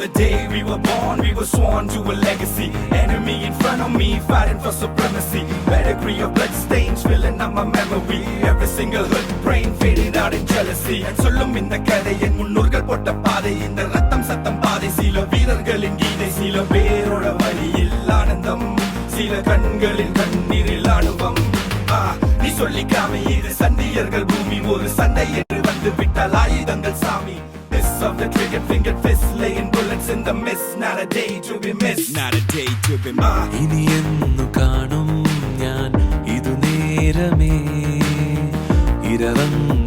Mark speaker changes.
Speaker 1: the day we were born, we were sworn to a legacy. Enemy in front of me, fighting for supremacy. Pedigree of blood stains filling up my memory. Every single hood brain fading out in jealousy. சொல்லும் இந்த கதை என் முன்னோர்கள் போட்ட பாதை. இந்த ரத்தம் சத்தம் பாதை. சில வீரர்களின் கீதை, சில பேரோட வழியில் ஆனந்தம், சில கண்களில் கண்ணீரில் ஆணுவம். நீ சொல்லிக்காம இது சண்டியர்கள் பூமி. ஒரு சண்டை என்று வந்து விட்டால் ஆயுதங்கள் சாமி. Of the triggered fingered fist, laying bullets in the mist. Not a day to be missed. Not a day to be missed.
Speaker 2: ഇനി എന്നു കാണും ഞാൻ ഇതു നേരമേ ഇരവങ്ങ